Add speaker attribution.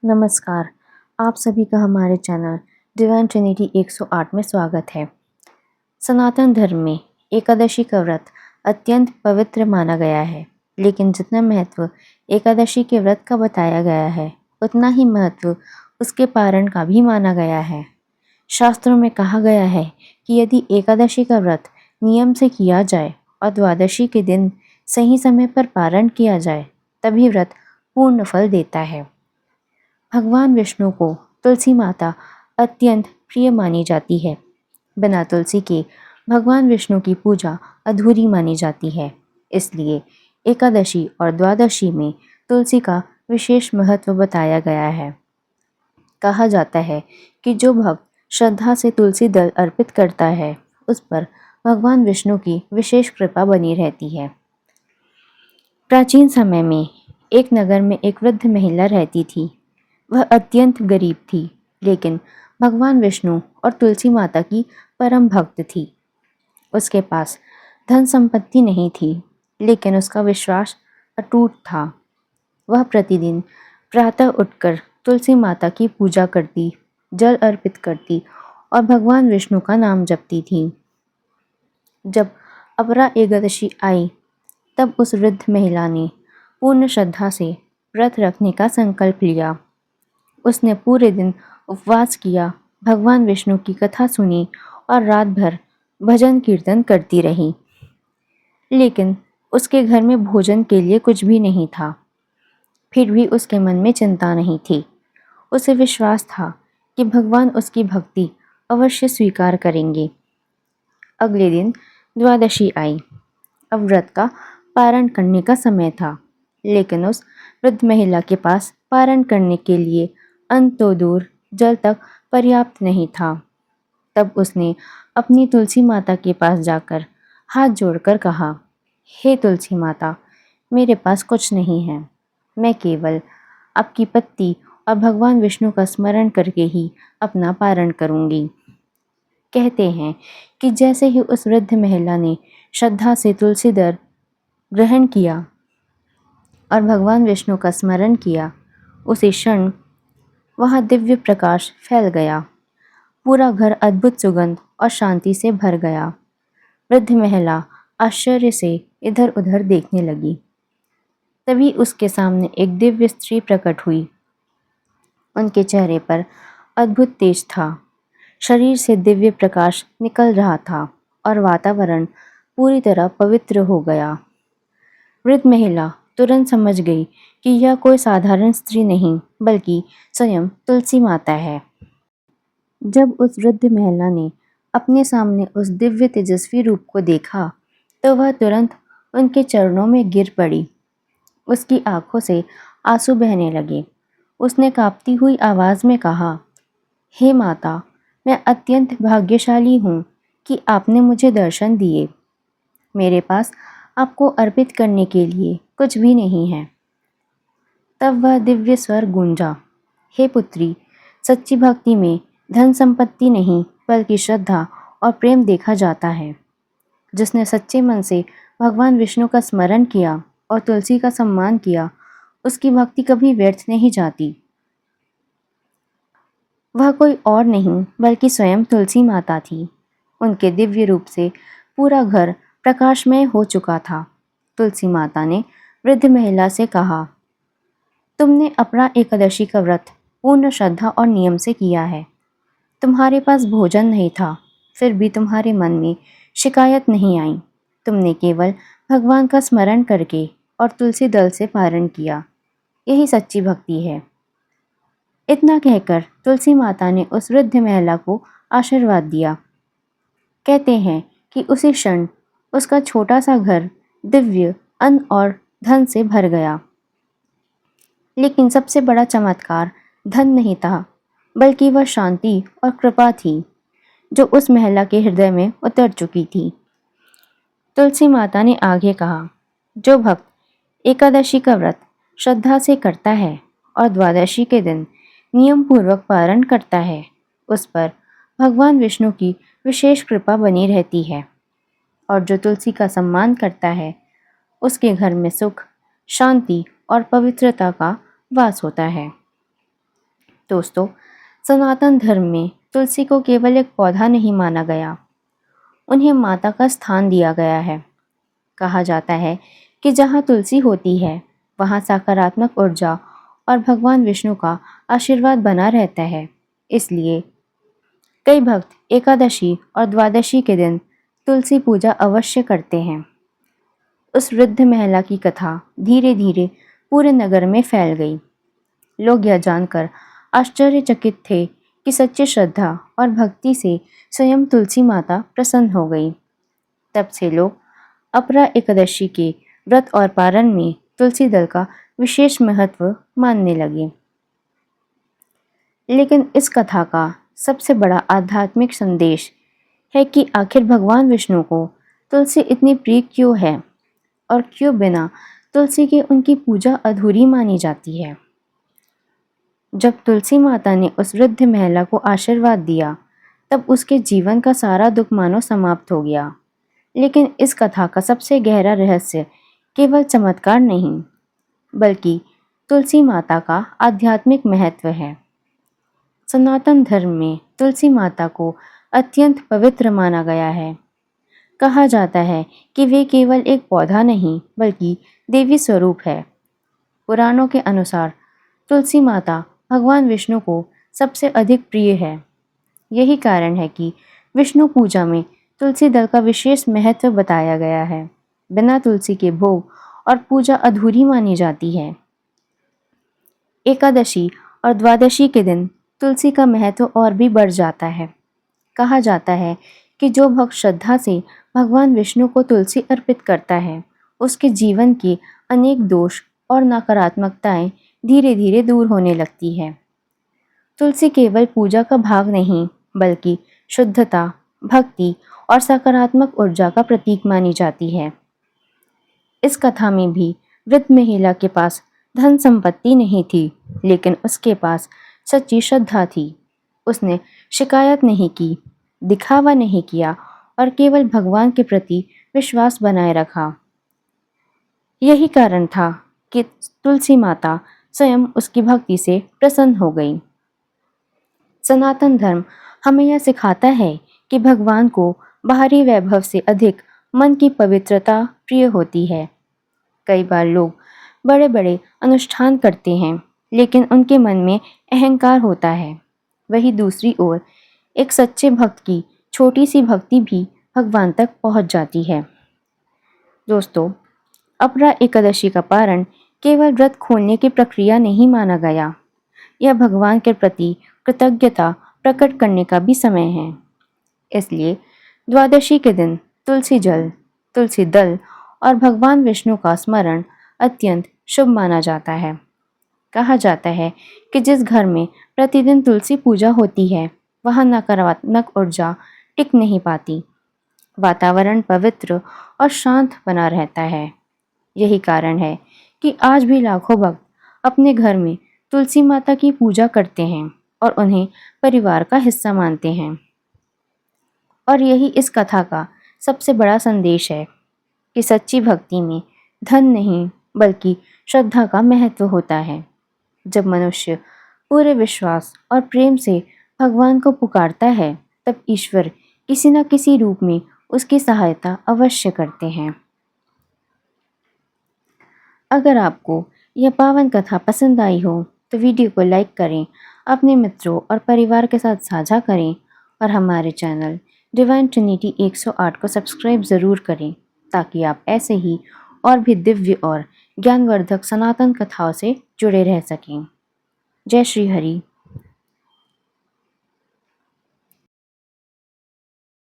Speaker 1: नमस्कार, आप सभी का हमारे चैनल डिवाइन ट्रिनिटी 108 में स्वागत है। सनातन धर्म में एकादशी का व्रत अत्यंत पवित्र माना गया है, लेकिन जितना महत्व एकादशी के व्रत का बताया गया है, उतना ही महत्व उसके पारण का भी माना गया है। शास्त्रों में कहा गया है कि यदि एकादशी का व्रत नियम से किया जाए और द्वादशी के दिन सही समय पर पारण किया जाए, तभी व्रत पूर्ण फल देता है। भगवान विष्णु को तुलसी माता अत्यंत प्रिय मानी जाती है। बिना तुलसी के भगवान विष्णु की पूजा अधूरी मानी जाती है। इसलिए एकादशी और द्वादशी में तुलसी का विशेष महत्व बताया गया है। कहा जाता है कि जो भक्त श्रद्धा से तुलसी दल अर्पित करता है, उस पर भगवान विष्णु की विशेष कृपा बनी रहती है। प्राचीन समय में एक नगर में एक वृद्ध महिला रहती थी। वह अत्यंत गरीब थी, लेकिन भगवान विष्णु और तुलसी माता की परम भक्त थी। उसके पास धन संपत्ति नहीं थी, लेकिन उसका विश्वास अटूट था। वह प्रतिदिन प्रातः उठकर तुलसी माता की पूजा करती, जल अर्पित करती और भगवान विष्णु का नाम जपती थी। जब अपरा एकादशी आई, तब उस वृद्ध महिला ने पूर्ण श्रद्धा से व्रत रखने का संकल्प लिया। उसने पूरे दिन उपवास किया, भगवान विष्णु की कथा सुनी और रात भर भजन कीर्तन करती रही। लेकिन उसके घर में भोजन के लिए कुछ भी नहीं था। फिर भी उसके मन में चिंता नहीं थी। उसे विश्वास था कि भगवान उसकी भक्ति अवश्य स्वीकार करेंगे। अगले दिन द्वादशी आई। अब व्रत का पारण करने का समय था, लेकिन उस वृद्ध महिला के पास पारण करने के लिए अन्न तो दूर, जल तक पर्याप्त नहीं था। तब उसने अपनी तुलसी माता के पास जाकर हाथ जोड़कर कहा, हे तुलसी माता, मेरे पास कुछ नहीं है। मैं केवल आपकी पत्ती और भगवान विष्णु का स्मरण करके ही अपना पारण करूंगी। कहते हैं कि जैसे ही उस वृद्ध महिला ने श्रद्धा से तुलसी दल ग्रहण किया और भगवान विष्णु का स्मरण किया, उसी क्षण वहाँ दिव्य प्रकाश फैल गया। पूरा घर अद्भुत सुगंध और शांति से भर गया। वृद्ध महिला आश्चर्य से इधर उधर देखने लगी। तभी उसके सामने एक दिव्य स्त्री प्रकट हुई। उनके चेहरे पर अद्भुत तेज था। शरीर से दिव्य प्रकाश निकल रहा था और वातावरण पूरी तरह पवित्र हो गया। वृद्ध महिला तुरंत समझ गई कि यह कोई साधारण स्त्री नहीं, बल्कि स्वयं तुलसी माता है। जब उस वृद्ध महिला ने अपने सामने उस दिव्य तेजस्वी रूप को देखा, तो वह तुरंत उनके चरणों में गिर पड़ी। उसकी आंखों से आंसू बहने लगे। उसने कांपती हुई आवाज में कहा, हे माता, मैं अत्यंत भाग्यशाली हूँ कि आपने मुझे दर्शन दिए। मेरे पास आपको अर्पित करने के लिए कुछ भी नहीं है। तब वह दिव्य स्वर गूंजा, हे पुत्री, सच्ची भक्ति में धन संपत्ति नहीं, बल्कि श्रद्धा और प्रेम देखा जाता है। जिसने सच्चे मन से भगवान विष्णु का स्मरण किया और तुलसी का सम्मान किया, उसकी भक्ति कभी व्यर्थ नहीं जाती। वह कोई और नहीं, बल्कि स्वयं तुलसी माता थी। उनके दिव्य रूप से पूरा घर प्रकाशमय हो चुका था। तुलसी माता ने वृद्ध महिला से कहा, तुमने अपना एकादशी का व्रत पूर्ण श्रद्धा और नियम से किया है। तुम्हारे पास भोजन नहीं था, फिर भी तुम्हारे मन में शिकायत नहीं आई। तुमने केवल भगवान का स्मरण करके और तुलसी दल से पारण किया। यही सच्ची भक्ति है। इतना कहकर तुलसी माता ने उस वृद्ध महिला को आशीर्वाद दिया। कहते हैं कि उसी क्षण उसका छोटा सा घर दिव्य अन्न और धन से भर गया। लेकिन सबसे बड़ा चमत्कार धन नहीं था, बल्कि वह शांति और कृपा थी जो उस महिला के हृदय में उतर चुकी थी। तुलसी माता ने आगे कहा, जो भक्त एकादशी का व्रत श्रद्धा से करता है और द्वादशी के दिन नियम पूर्वक पारण करता है, उस पर भगवान विष्णु की विशेष कृपा बनी रहती है। और जो तुलसी का सम्मान करता है, उसके घर में सुख, शांति और पवित्रता का वास होता है। दोस्तों, सनातन धर्म में तुलसी को केवल एक पौधा नहीं माना गया, उन्हें माता का स्थान दिया गया है। कहा जाता है कि जहाँ तुलसी होती है वहाँ सकारात्मक ऊर्जा और भगवान विष्णु का आशीर्वाद बना रहता है। इसलिए कई भक्त एकादशी और द्वादशी के दिन तुलसी पूजा अवश्य करते हैं। उस वृद्ध महिला की कथा धीरे धीरे पूरे नगर में फैल गई। लोग यह जानकर आश्चर्यचकित थे कि सच्ची श्रद्धा और भक्ति से स्वयं तुलसी माता प्रसन्न हो गई। तब से लोग अपरा एकादशी के व्रत और पारण में तुलसी दल का विशेष महत्व मानने लगे। लेकिन इस कथा का सबसे बड़ा आध्यात्मिक संदेश है कि आखिर भगवान विष्णु को तुलसी इतनी प्रिय क्यों है और क्यों बिना तुलसी के उनकी पूजा अधूरी मानी जाती है। जब तुलसी माता ने उस वृद्ध महिला को आशीर्वाद दिया तब उसके जीवन का सारा दुख मानो समाप्त हो गया। लेकिन इस कथा का सबसे गहरा रहस्य केवल चमत्कार नहीं बल्कि तुलसी माता का आध्यात्मिक महत्व है। सनातन धर्म में तुलसी माता को अत्यंत पवित्र माना गया है। कहा जाता है कि वे केवल एक पौधा नहीं बल्कि देवी स्वरूप है। पुराणों के अनुसार तुलसी माता भगवान विष्णु को सबसे अधिक प्रिय है। यही कारण है कि विष्णु पूजा में तुलसी दल का विशेष महत्व बताया गया है। बिना तुलसी के भोग और पूजा अधूरी मानी जाती है। एकादशी और द्वादशी के दिन तुलसी का महत्व और भी बढ़ जाता है। कहा जाता है कि जो भक्त श्रद्धा से भगवान विष्णु को तुलसी अर्पित करता है उसके जीवन के अनेक दोष और नकारात्मकताएं धीरे धीरे दूर होने लगती है। तुलसी केवल पूजा का भाग नहीं बल्कि शुद्धता, भक्ति और सकारात्मक ऊर्जा का प्रतीक मानी जाती है। इस कथा में भी वृद्ध महिला के पास धन संपत्ति नहीं थी लेकिन उसके पास सच्ची श्रद्धा थी। उसने शिकायत नहीं की, दिखावा नहीं किया और केवल भगवान के प्रति विश्वास बनाए रखा। यही कारण था कि तुलसी माता स्वयं उसकी भक्ति से प्रसन्न हो गई। सनातन धर्म हमें यह सिखाता है कि भगवान को बाहरी वैभव से अधिक मन की पवित्रता प्रिय होती है। कई बार लोग बड़े बड़े अनुष्ठान करते हैं लेकिन उनके मन में अहंकार होता है। वही दूसरी ओर एक सच्चे भक्त की छोटी सी भक्ति भी भगवान तक पहुंच जाती है। दोस्तों, अपरा एकादशी का पारण केवल व्रत खोलने की प्रक्रिया नहीं माना गया, यह भगवान के प्रति कृतज्ञता प्रकट करने का भी समय है। इसलिए द्वादशी के दिन तुलसी जल, तुलसी दल और भगवान विष्णु का स्मरण अत्यंत शुभ माना जाता है। कहा जाता है कि जिस घर में प्रतिदिन तुलसी पूजा होती है वहाँ नकारात्मक ऊर्जा टिक नहीं पाती, वातावरण पवित्र और शांत बना रहता है। यही कारण है कि आज भी लाखों भक्त अपने घर में तुलसी माता की पूजा करते हैं और उन्हें परिवार का हिस्सा मानते हैं। और यही इस कथा का सबसे बड़ा संदेश है कि सच्ची भक्ति में धन नहीं बल्कि श्रद्धा का महत्व होता है। जब मनुष्य पूरे विश्वास और प्रेम से भगवान को पुकारता है तब ईश्वर किसी न किसी रूप में उसकी सहायता अवश्य करते हैं। अगर आपको यह पावन कथा पसंद आई हो तो वीडियो को लाइक करें, अपने मित्रों और परिवार के साथ साझा करें और हमारे चैनल डिवाइन ट्रिनिटी 108 को सब्सक्राइब ज़रूर करें ताकि आप ऐसे ही और भी दिव्य और ज्ञानवर्धक सनातन कथाओं से जुड़े रह सकें। जय श्री हरि।